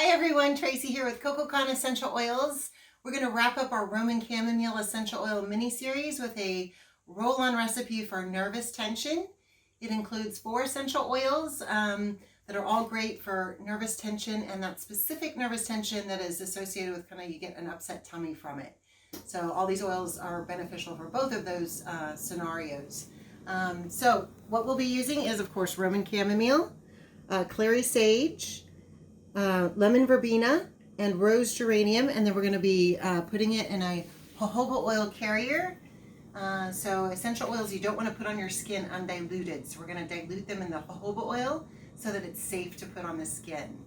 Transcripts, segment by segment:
everyone, Tracy here with CocoCon Essential Oils. We're going to wrap up our Roman Chamomile Essential Oil mini-series with a roll-on recipe for nervous tension. It includes 4 essential oils that are all great for nervous tension, and that specific nervous tension that is associated with kind of you get an upset tummy from it. So all these oils are beneficial for both of those scenarios. So what we'll be using is, of course, Roman Chamomile, clary sage, lemon verbena, and rose geranium, and then we're going to be putting it in a jojoba oil carrier. So essential oils you don't want to put on your skin undiluted, so we're going to dilute them in the jojoba oil so that it's safe to put on the skin.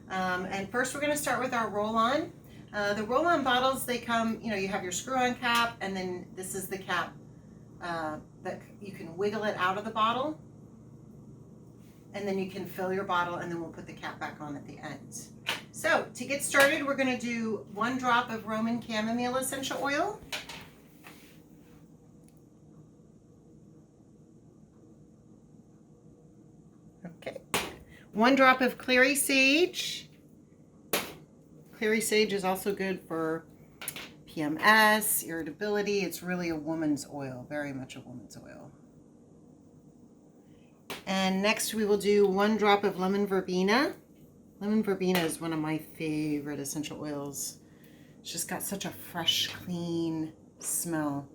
And first we're going to start with our roll-on. The roll-on bottles, they come, you have your screw-on cap, and then this is the cap that you can wiggle it out of the bottle, and then you can fill your bottle, and then we'll put the cap back on at the end. So to get started, we're going to do 1 drop of Roman Chamomile essential oil. Okay. 1 drop of clary sage. Clary sage is also good for PMS, irritability. It's really a woman's oil, very much a woman's oil. And next we will do 1 drop of lemon verbena. Lemon verbena is one of my favorite essential oils. It's just got such a fresh, clean smell.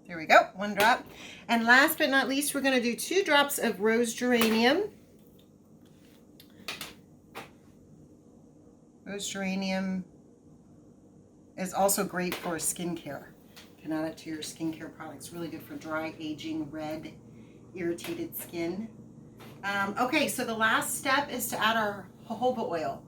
There we go, 1 drop. And last but not least, we're going to do 2 drops of rose geranium. Rose geranium is also great for skincare. You can add it to your skincare products. Really good for dry, aging, red, irritated skin. Okay, so the last step is to add our jojoba oil.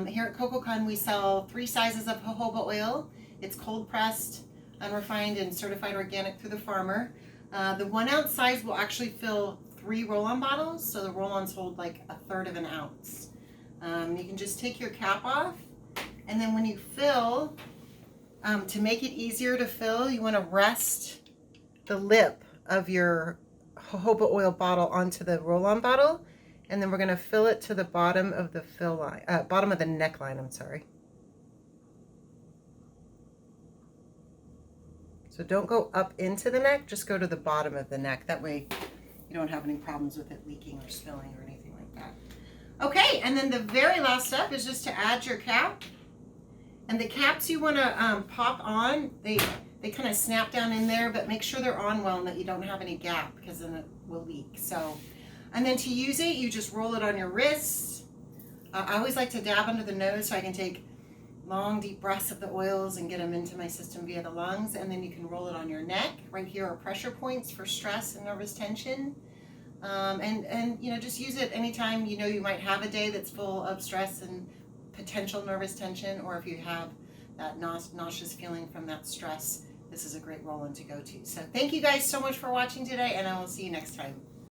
Here at CocoCon, we sell 3 sizes of jojoba oil. It's cold pressed, unrefined, and certified organic through the farmer. The 1 ounce size will actually fill 3 roll-on bottles, so the roll-ons hold like 1/3 of an ounce. You can just take your cap off, and then when you fill, to make it easier to fill, you want to rest the lip of your jojoba oil bottle onto the roll-on bottle, and then we're going to fill it to the bottom of the fill line, bottom of the neckline. I'm sorry. So don't go up into the neck, just go to the bottom of the neck. That way you don't have any problems with it leaking or spilling or anything like that. Okay, and then the very last step is just to add your cap. And the caps you want to pop on, they kind of snap down in there, but make sure they're on well and that you don't have any gap, because then it will leak. So, and then to use it, you just roll it on your wrists. I always like to dab under the nose so I can take long, deep breaths of the oils and get them into my system via the lungs. And then you can roll it on your neck. Right here are pressure points for stress and nervous tension. And just use it anytime you might have a day that's full of stress and potential nervous tension, or if you have that nauseous feeling from that stress, this is a great roll-on to go to. So thank you guys so much for watching today, and I will see you next time.